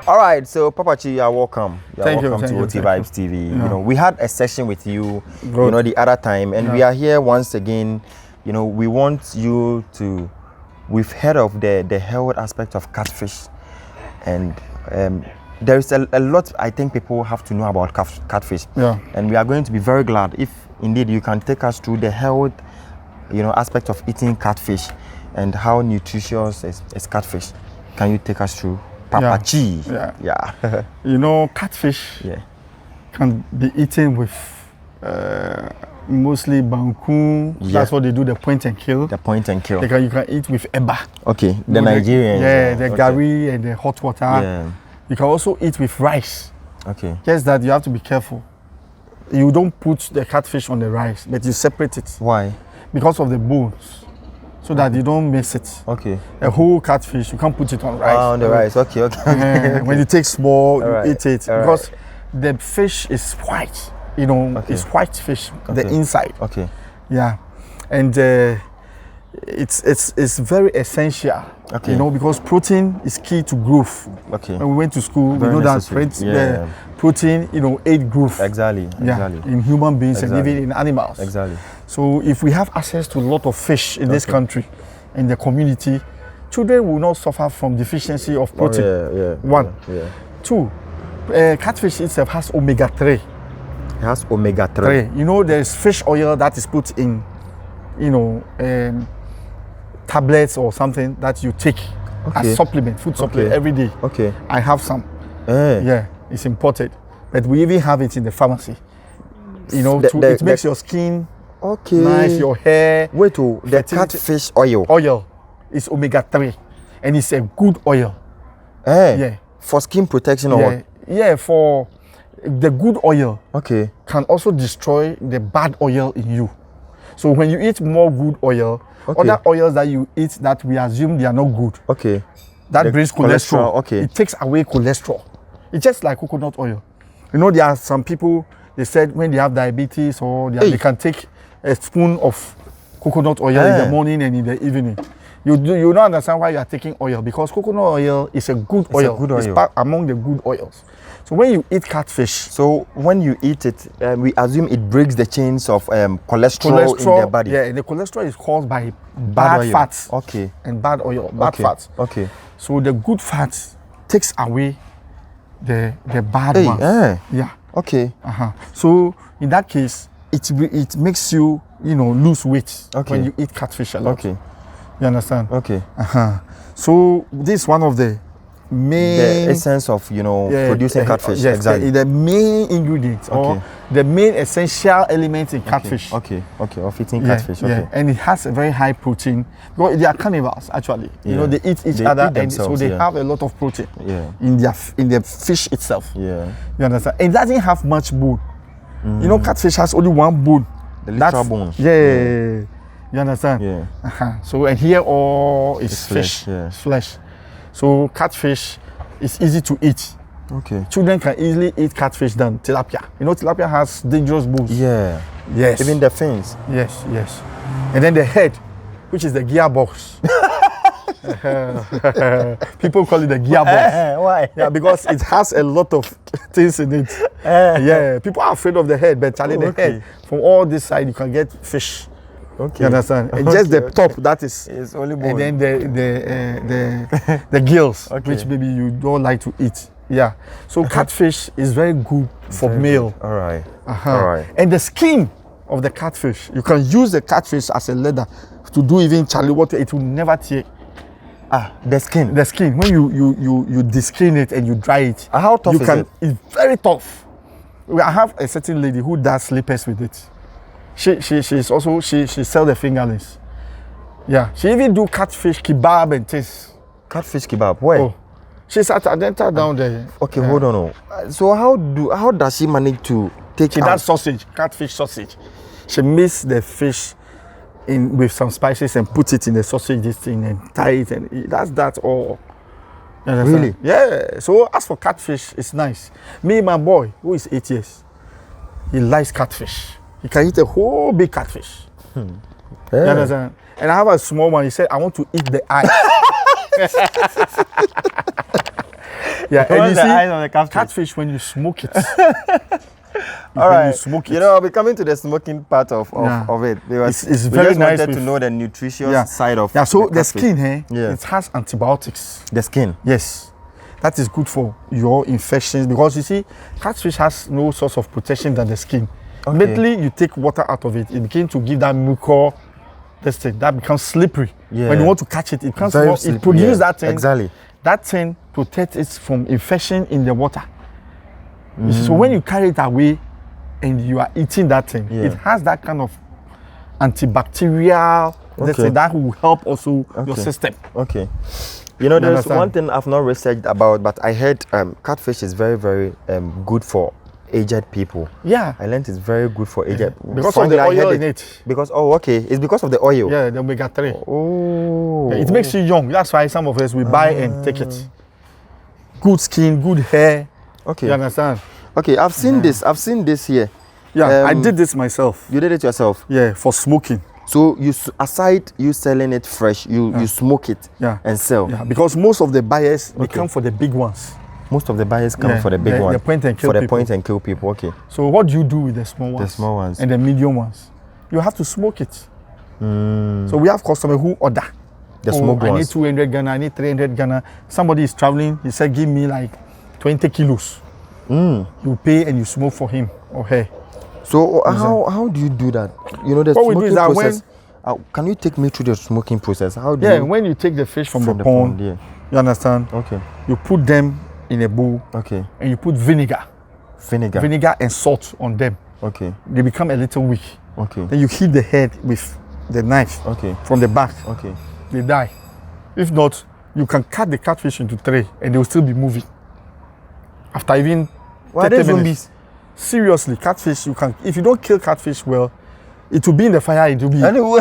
All right, so Papa Chi, you are welcome. Thank Welcome you, to OT Vibes TV. Yeah. You know, we had a session with you, Good. you know, the other time, and Yeah. we are here once again. You know, we want you to. We've heard of the health aspect of catfish, and there is a lot I think people have to know about catfish. Yeah. And we are going to be very glad if indeed you can take us through the health, you know, aspect of eating catfish and how nutritious is catfish. Can you take us through? Papa Chi. Yeah. You know, catfish can be eaten with mostly banku. Yeah. That's what they do, the point and kill. The point and kill. You can eat with eba. Okay, the Nigerian. The gari and the hot water. Yeah. You can also eat with rice. Okay. Just that you have to be careful. You don't put the catfish on the rice, but you separate it. Why? Because of the bones. So that you don't mix it. Okay. A whole catfish, you can't put it on rice. On the rice. Okay. When you take small, you eat it. All because the fish is white. You know, it's white fish, the inside. Okay. Yeah. And it's very essential. Okay. You know, because protein is key to growth. Okay. When we went to school, Very we know necessary. that protein, you know, aid growth. Exactly. In human beings and even in animals. Exactly. So if we have access to a lot of fish in this country, in the community, children will not suffer from deficiency of protein. One. Two, catfish itself has omega-3. It has omega-3. You know, there's fish oil that is put in, you know, tablets or something that you take as supplement, food supplement every day. Okay. I have some. Yeah, it's imported. But we even have it in the pharmacy. You know, it makes your skin nice, your hair. Wait, the catfish oil. Oil is omega-3 and it's a good oil. Yeah. For skin protection or what? Yeah, for the good oil can also destroy the bad oil in you. So when you eat more good oil, other oils that you eat that we assume they are not good, that brings cholesterol. It takes away cholesterol. It's just like coconut oil. You know, there are some people, they said when they have diabetes or they can take a spoon of coconut oil in the morning and in the evening. You don't understand why you are taking oil, because coconut oil is a good oil. It's part among the good oils. So when you eat catfish, so when you eat it, we assume it breaks the chains of cholesterol in the body. Yeah, and the cholesterol is caused by bad fats. And bad oil, bad fats. So the good fats takes away the bad ones. So in that case, it makes you lose weight when you eat catfish a lot. You understand? So this is one of the main essence of producing catfish. Yes, exactly. The main ingredient or the main essential element in catfish. Of eating catfish. And it has a very high protein. Because they are carnivores actually. You know, they eat each other, and so they have a lot of protein in the fish itself. You understand? It doesn't have much bone. You know, catfish has only one bone. The literal bone. You understand? So and here all is fish, flesh. So catfish is easy to eat. Children can easily eat catfish than tilapia. You know, tilapia has dangerous bones. Yes. Even the fins. Yes. And then the head, which is the gearbox. People call it the gearbox. Why? Yeah, because it has a lot of things in it. People are afraid of the head, but the head, from all this side, you can get fish. You understand? And just the top, that is only bone. And then the gills, which maybe you don't like to eat. So catfish is very good for meal. All right. And the skin of the catfish, you can use the catfish as a leather to do even Charlie water. It will never tear. The skin. The skin. When you deskin it and you dry it, how tough is it? It's very tough. I have a certain lady who does slippers with it. She sells the fingerlings. She even do catfish kebab and things. Catfish kebab? Where? She's at Adenta down there. Hold on. So how does she manage to take? She does sausage, catfish sausage. She mix the fish in with some spices and put it in the sausage this thing and tie it, and that's all. Really? Yeah. So as for catfish, it's nice. Me, my boy, who is 8 years, he likes catfish. He can eat a whole big catfish. You understand? And I have a small one. He said, I want to eat the eye. Yeah, and you the see, eyes on the catfish when you smoke it. All right. You smoke it. You know, I'll be coming to the smoking part of it. Because it's we very just nice wanted to know the nutritious side of so the catfish. skin, it has antibiotics. The skin? Yes. That is good for your infections because you see, catfish has no source of protection than the skin. Okay. Immediately you take water out of it, it begins to give that mucor, this thing, that becomes slippery. Yeah. When you want to catch it, it becomes more, it produces that thing. Exactly. That thing protects it from infection in the water. So when you carry it away and you are eating that thing, it has that kind of antibacterial that will help also your system. Okay. You know, there's one thing I've not researched about, but I heard catfish is very, very good for aged people. Yeah. I learned it's very good for aged because of the oil in it. Because, it's because of the oil. Yeah, the omega-3. Oh. Yeah, it makes you young. That's why some of us, we buy and take it. Good skin, good hair. Okay. You understand? Okay, I've seen this. I've seen this here. Yeah, I did this myself. You did it yourself? Yeah, for smoking. So aside you selling it fresh, you smoke it and sell. Yeah, because most of the buyers they come for the big ones. Most of the buyers come for the big ones. The point and kill for people. the point and kill people. Okay. So what do you do with the small ones? The small ones and the medium ones. You have to smoke it. So we have customers who order. The smoked ones. I need 200 Ghana. I need 300 Ghana. Somebody is traveling. He said, "Give me like 20 kilos." You pay and you smoke for him or her. So how do you do that? You know, the what we do is that process. Can you take me through the smoking process? How do you? When you take the fish from the pond, you understand? Okay. You put them in a bowl. Okay. And you put vinegar. Vinegar and salt on them. Okay. They become a little weak. Okay. Then you hit the head with the knife. Okay. From the back. Okay. They die. If not, you can cut the catfish into 3 and they will still be moving. After even 30 minutes. Seriously, catfish, you can, if you don't kill catfish well, it will be in the fire, it will be. Anyway.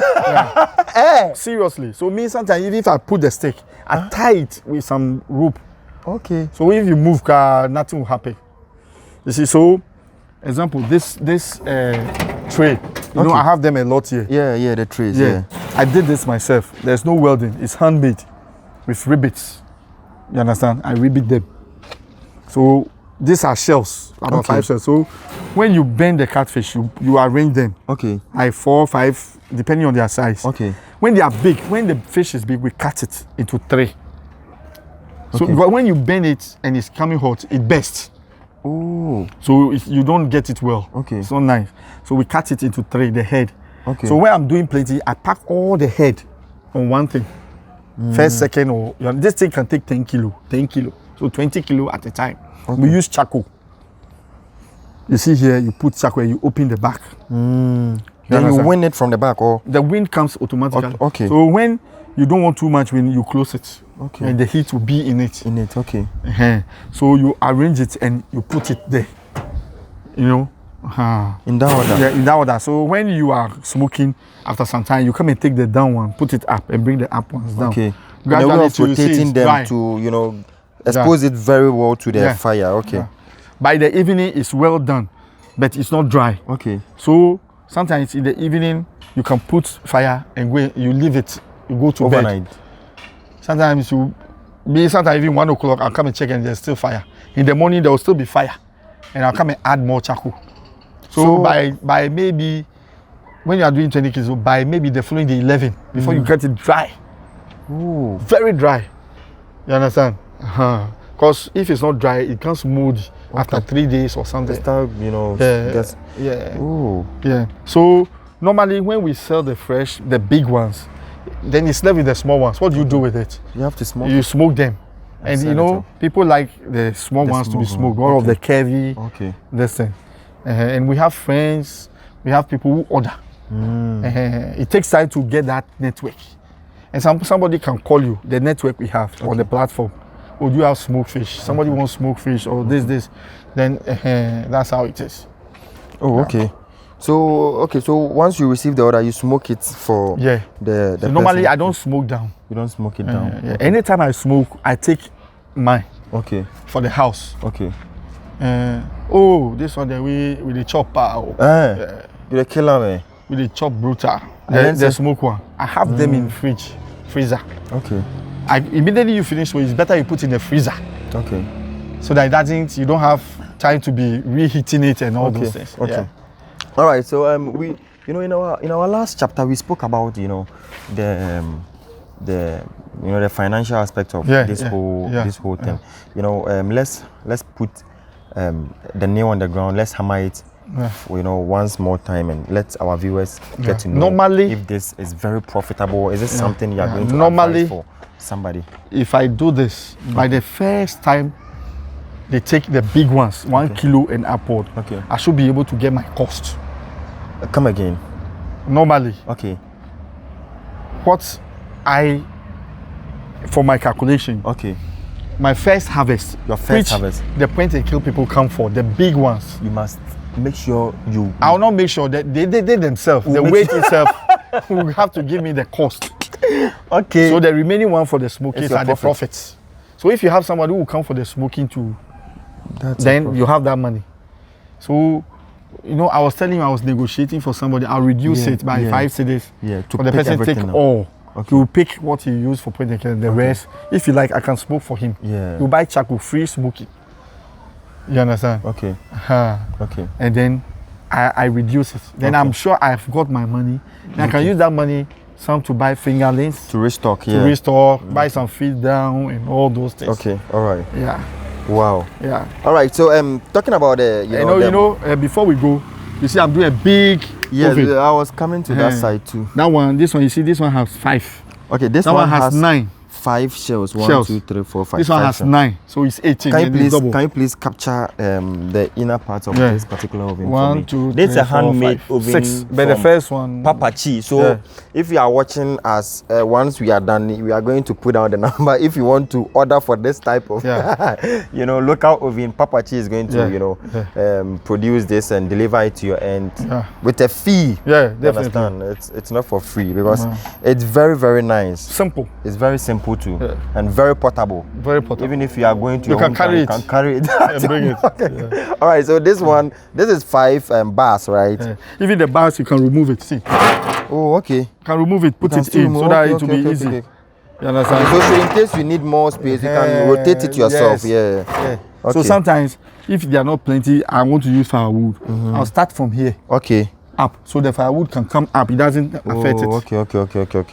Seriously. So me sometimes even if I put the steak, I tie it with some rope. Okay. So if you move, nothing will happen. You see, so example, this tray, you know, I have them a lot here. Yeah, the trays. Yeah. I did this myself. There's no welding. It's handmade with ribbits. You understand? I ribbit them. So these are shells, about 5 shells. So when you bend the catfish, you arrange them. Okay. Like 4 or 5, depending on their size. Okay. When they are big, when the fish is big, we cut it into 3. So when you bend it and it's coming hot, it bursts. Oh. So you don't get it well. Okay. It's not nice. So we cut it into 3, the head. Okay. So when I'm doing plenty, I pack all the head on one thing. First, second, or this thing can take 10 kilo. So 20 kilo at a time. Okay. We use charcoal. You see here, you put charcoal and you open the back. Then you wind it from the back, or? The wind comes automatically. Okay. So when you don't want too much wind, you close it. Okay. And the heat will be in it. Okay. So you arrange it and you put it there. You know? In that order? Yeah, in that order. So when you are smoking, after some time, you come and take the down one, put it up, and bring the up ones down. Okay. Gradually, the way of rotating them to, you know, expose it very well to the fire. Okay. Yeah. By the evening, it's well done, but it's not dry. Okay. So sometimes in the evening, you can put fire and you leave it, you go to overnight. Bed. Sometimes even 1 o'clock, I'll come and check and there's still fire. In the morning, there will still be fire. And I'll come and add more charcoal. So by maybe, when you are doing 20 kilos, by maybe the following day 11, before you get it dry. Ooh. Very dry. You understand? Because if it's not dry, it becomes moldy after 3 days or something. Ooh. Yeah. So normally when we sell the fresh, the big ones, then it's left with the small ones. What do you do with it? You have to smoke. You smoke them. And you know, people like the small ones to be smoked, all of the curvy, this thing. And we have friends, we have people who order. It takes time to get that network. And somebody can call you, the network we have on the platform. Oh, do you have smoked fish? Somebody wants smoked fish or this. Then that's how it is. Oh, okay. So once you receive the order, you smoke it for the so normally I don't smoke down. You don't smoke it down? Okay. Anytime I smoke, I take mine. Okay. For the house. Okay. This one there with the chopper. You the killer, man. With the chop brutal. The smoke one. I have them in freezer. Okay. Immediately you finish, so it's better you put in the freezer. Okay. so that it doesn't, you don't have time to be reheating it and all those things. Okay. Yeah. All right. So we, you know, in our last chapter we spoke about, you know, the financial aspect of this whole thing. You know, let's put the nail on the ground. Let's hammer it, you know, once more time, and let our viewers get to know normally if this is very profitable. Is this something you are going to normally advise for somebody? If I do this by the first time they take the big ones, 1 kilo and upward, I should be able to get my cost. Come again. Normally. Okay. What for my calculation. Okay. My first harvest. Your first harvest. The point and kill people come for, the big ones. You must make sure you. I will not make sure that they themselves, the weight itself, will have to give me the cost. Okay. So the remaining one for the smoking are the profits. So if you have somebody who will come for the smoking too, then you have that money. So, you know, I was telling you I was negotiating for somebody. I'll reduce it by 5 cedis. Yeah. For the person take all. He will pick what he use for point and kill. The rest, if you like, I can smoke for him. Yeah. You buy charcoal free smoking. You understand? Okay. Okay. And then I reduce it. Then I'm sure I've got my money. And I can use that money some to buy fingerlings. To restock, buy some feed down and all those things. Okay. All right. Yeah. Wow. Yeah. All right. So talking about before we go, you see I'm doing a big oven. I was coming to that side too. That one, this one, you see, this one has 5. Okay, this one has 9. 5 shells. 1, 2, 3, 4, 5. This one has 9, so it's 18. Can you please capture the inner part of this particular oven? 1, 2, 3, this is a handmade 4, 5, oven. 6. But the first one, Papa Chi. So if you are watching us, once we are done, we are going to put down the number. If you want to order for this type of, you know, local oven, Papa Chi is going to, produce this and deliver it to your end with a fee. Yeah, definitely. Understand? It's not for free because it's very, very nice. Simple. It's very simple too, and very portable. Very portable. Even if you are going to you can carry it. You can carry it. Bring it. Okay. All right. So this one, this is 5 bars, right? Even the bars, you can remove it. See. Oh, okay. You can remove it, put it in, so that it will be easy. You understand? So in case you need more space, you can rotate it yourself. Yeah. Okay. So sometimes, if there are not plenty, I want to use firewood. I'll start from here. Okay. Up, so the firewood can come up. It doesn't affect it. Okay.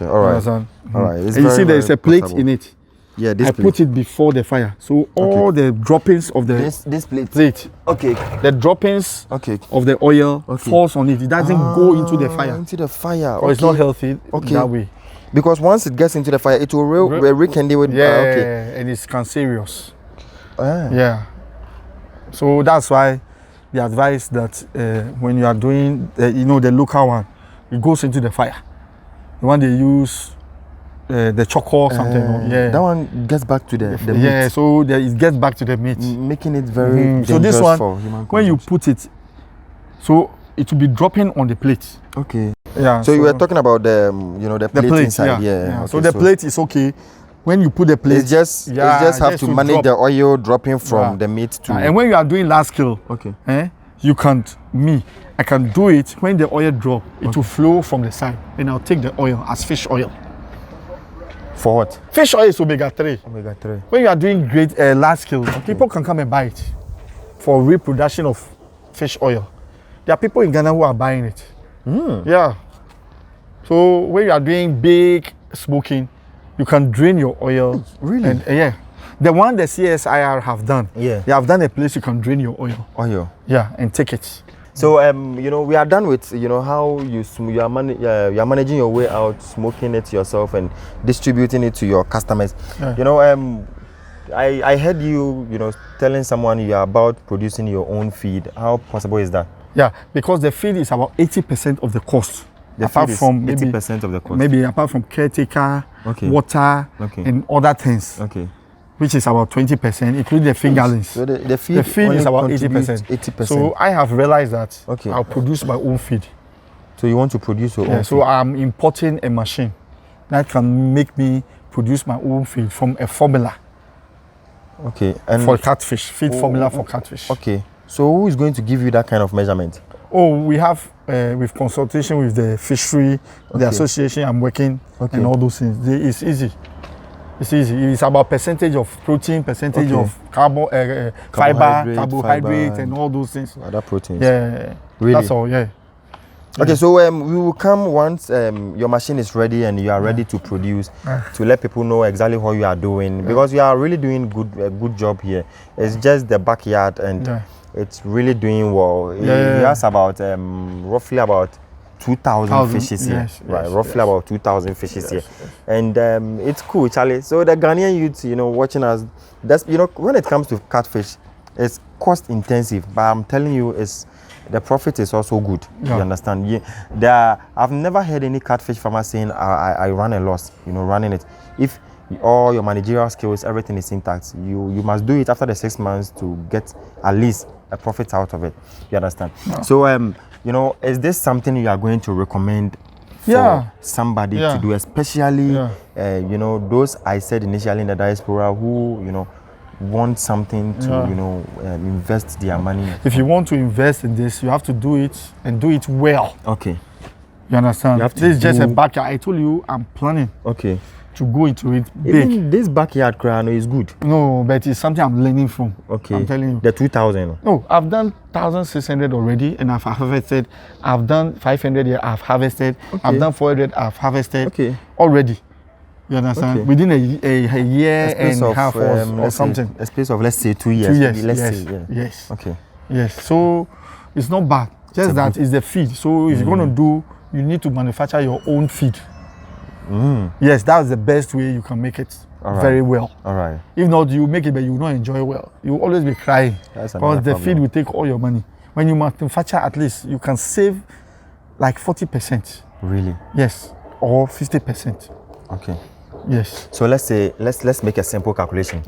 All right. All right. And you see, there is a plate in it. Yeah, this I put it before the fire, so all the droppings of the this plate. Okay. The droppings of the oil falls on it. It doesn't go into the fire. Into the fire. Or it's not healthy that way. Because once it gets into the fire, it will rekindle with. And it's cancerous. Yeah. So that's why the advice that when you are doing, the local one, it goes into the fire. The one they use, the chocolate or something. That one gets back to the meat. Yeah, so it gets back to the meat. Making it very dangerous. So this one, for human when you put it, so it will be dropping on the plate. Okay. Yeah. So you were talking about the plate inside. Yeah. Okay, so the plate is okay. When you put the plate, it's just have to manage the oil dropping from the meat to. And when you are doing large scale, you can't. I can do it when the oil drop. It will flow from the side, and I'll take the oil as fish oil. For what? Fish oil is omega-3. Omega-3. When you are doing great large scale, people can come and buy it for reproduction of fish oil. There are people in Ghana who are buying it. Yeah. So when you are doing big smoking, you can drain your oil. Really? And, the one the CSIR have done. Yeah. They have done a place you can drain your oil. Oil. Yeah, and take it. So we are done with how you are managing your way out, smoking it yourself and distributing it to your customers. I heard you telling someone you are about producing your own feed. How possible is that? Yeah, because the feed is about 80% of the cost. Apart from 80% of the cost. Maybe apart from caretaker, water, and other things. Okay. Which is about 20%, including the fingerlings. So the feed is about 80%. 80%. So I have realized that I'll produce my own feed. So you want to produce your own feed? So I'm importing a machine that can make me produce my own feed from a formula. Okay. And for catfish, feed formula for catfish. Okay. So who is going to give you that kind of measurement? Oh, we have with consultation with the fishery, the association I'm working, and all those things. It's easy. It's easy. It's about percentage of protein, percentage of fiber, carbohydrate, and all those things. Other proteins. Yeah, really. That's all. Yeah. Okay, so we will come once your machine is ready and you are ready to produce, to let people know exactly what you are doing, because you are really doing a good job here. It's just the backyard and it's really doing well. He has about roughly about 2,000 fishes here, right? Roughly about 2,000 fishes here, and it's cool, Charlie. So the Ghanaian youth, watching us, that's when it comes to catfish, it's cost intensive, but I'm telling you, the profit is also good. You understand? I've never heard any catfish farmer saying I ran a loss. Running it. If all your managerial skills, everything is intact, you must do it after the 6 months to get at least a profit out of it. You understand? So is this something you are going to recommend for somebody to do, especially those I said initially in the diaspora who want something to invest their money? If you want to invest in this, you have to do it and do it well. Okay. You understand? This is just a backyard. I told you I'm planning. Okay. To go into it big. Even this backyard crown is good. No, but it's something I'm learning from. Okay. I'm telling you. The 2,000. No, I've done 1,600 already, and I've harvested. I've done 500 here. I've harvested. Okay. I've done 400. I've harvested. Okay. Already. You understand? Okay. Within a year and a half or something. A space of, let's say, 2 years. 2 years. Let's yes. say, Yes. Okay. Yes. So it's not bad. Just that is the feed. So if you're going to do, you need to manufacture your own feed. Yes, that's the best way you can make it very well. All right. If not, you make it, but you will not enjoy well. You will always be crying because the feed will take all your money. When you manufacture, at least you can save like 40%. Really? Yes, or 50%. Okay. Yes. So let's say let's make a simple calculation.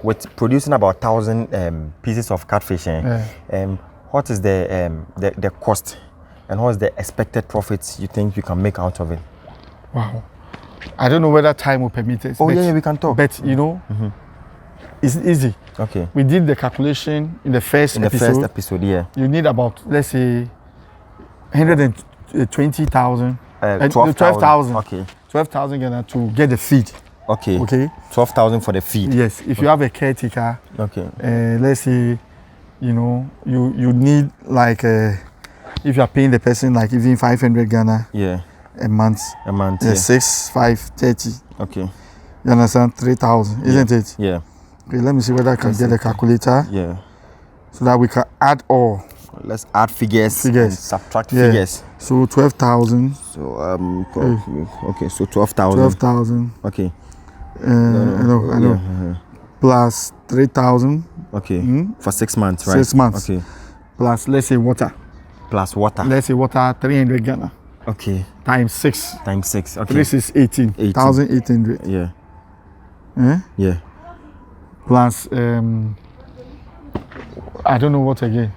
With producing about 1,000 pieces of catfish, what is the cost, and what is the expected profits you think you can make out of it? Wow. I don't know whether time will permit it. Oh, yeah, we can talk. But, it's easy. Okay. We did the calculation in the first episode, yeah. You need about, let's say, 120,000. 12,000. Okay. 12,000 Ghana to get the feed. Okay. Okay. 12,000 for the feed. Yes. If you have a caretaker, let's say, you need like, if you are paying the person like even 500 Ghana. Yeah. A month. Yeah. 6, 5, 30. Okay. You understand? 3,000, isn't it? Yeah. Okay, let me see whether I can get a calculator. Yeah. So that we can add all. Let's add figures. And subtract figures. So 12,000. So okay. So 12,000. 12,000. Okay. I know. Plus 3,000. Okay. For 6 months, right? 6 months. Okay. Plus, let's say water. Plus water. Let's say water 300 Ghana. Okay. Times 6. Times 6. Okay. This is 18,800. Yeah. Yeah. Plus, I don't know what again.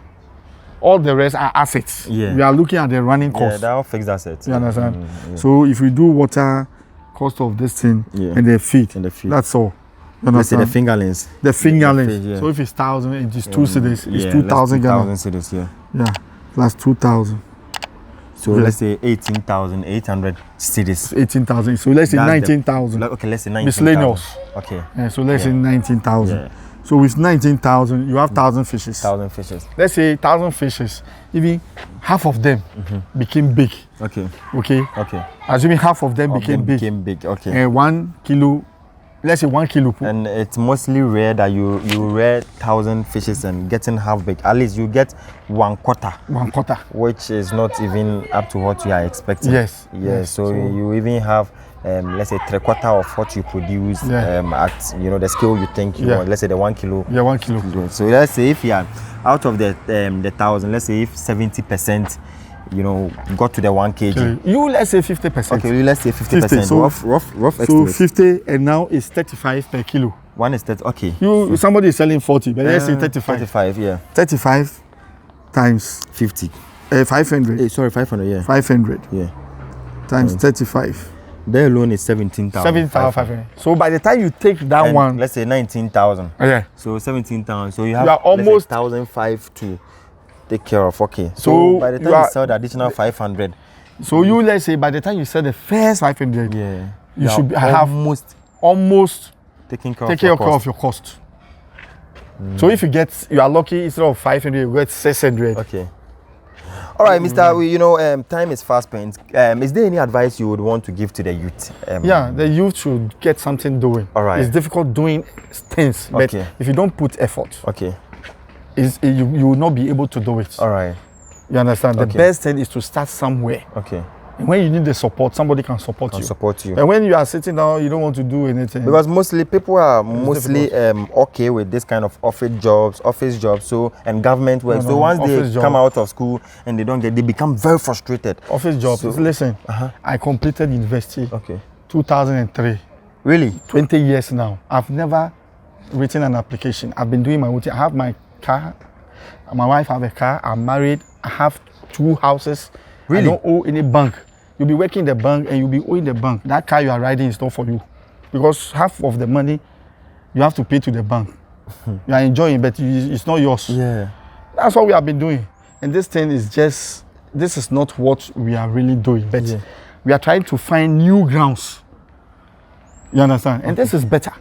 All the rest are assets. Yeah. We are looking at the running cost. Yeah, they're all fixed assets. You understand? So if we do water, cost of this thing, and the feed, that's all. Let's say the fingerlings. The fingerlings. So if it's 1,000, it is 2 cedis. It's 2,000 Ghana. 2,000 cedis, yeah. Plus 2,000. So let's say 18,800 cedis. 18,000. So let's say 19,000. Okay, let's say 19,000. Miscellaneous. Okay. So let's say 19,000. Yeah. So with 19,000, you have 1,000 fishes. 1,000 fishes. Let's say 1,000 fishes. Even half of them became big. Okay. Okay. Okay. Assuming half of them became big. Okay. 1 kilo. Let's say 1 kilo. And it's mostly rare that you rear 1,000 fishes and getting half big. At least you get 1/4. 1/4. Which is not even up to what you are expecting. Yes. So you even have let's say 3/4 of what you produce at the scale you think you want. Let's say the 1 kilo. Yeah, 1 kilo. So let's say if you are out of the 1,000, let's say if 70% got to the 1 kg. Okay. Let's say 50%. Okay, let's say 50%. So rough so estimate. 50 and now it's 35 per kilo. One is 30. Okay. Somebody is selling 40, but let's say 35. 35, yeah. 35 times 50. 500. Sorry, 500, yeah. 500. Yeah. Times 35. Their loan is 17,000. 17,500. So by the time you take that one, let's say 19,000. Yeah. So 17,000. So you have almost 1,500 to take care of. Okay. So by the time you sell the additional 500. So let's say by the time you sell the first 500, you should have almost almost taking care of your cost. So if you are lucky, instead of 500, you get 600. Okay. All right, Mr. Time is fast spent. Is there any advice you would want to give to the youth? Yeah, the youth should get something doing. All right. It's difficult doing things, but if you don't put effort, you will not be able to do it. All right. You understand? The best thing is to start somewhere. Okay. And when you need the support, somebody can support you. And when you are sitting down, you don't want to do anything. Because mostly people are okay with this kind of office jobs, so and government work. So once they come out of school and they become very frustrated. Office jobs. So, listen, I completed university. 2003. Really? 20 years now. I've never written an application. I've been doing my own thing. I have my car. My wife have a car. I'm married. I have 2 houses. Really? I don't owe any bank. You'll be working in the bank and you'll be owing the bank. That car you are riding is not for you. Because half of the money you have to pay to the bank. You are enjoying, but it's not yours. Yeah. That's what we have been doing. And this thing is this is not what we are really doing. But we are trying to find new grounds. You understand? And this is better.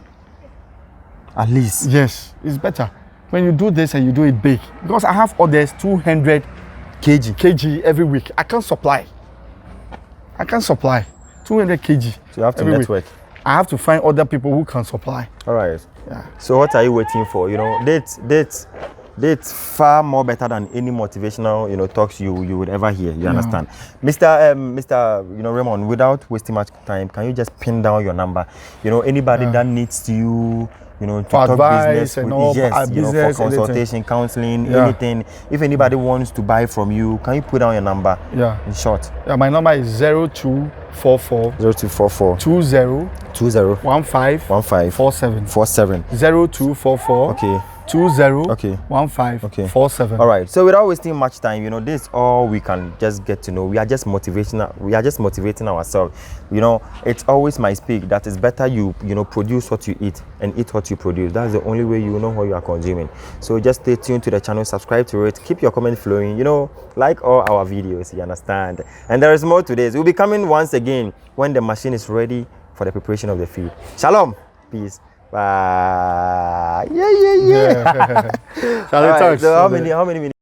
At least. Yes, it's better. When you do this and you do it big. Because I have orders 200 kg every week. I can't supply 200 kg. So you have to network. I have to find other people who can supply. All right. Yeah. So what are you waiting for? That's far more better than any motivational, talks you would ever hear. You understand, Mr. Raymond? Without wasting much time, can you just pin down your number? Anybody that needs you. To for talk advice business and all, for consultation, counseling, anything. If anybody wants to buy from you, can you put down your number? Yeah. In short. Yeah, my number is 0244 0244 20 15 47 0244 20 15 47. All right. So without wasting much time, this is all we can just get to know. We are just motivating ourselves. It's always my speak that it's better you produce what you eat and eat what you produce. That's the only way you know what you are consuming. So just stay tuned to the channel, subscribe to it, keep your comment flowing. Like all our videos. You understand? And there is more to this. We'll be coming once again when the machine is ready for the preparation of the feed. Shalom. Peace. Bye. Yeah. Shall we talk? So how many minutes?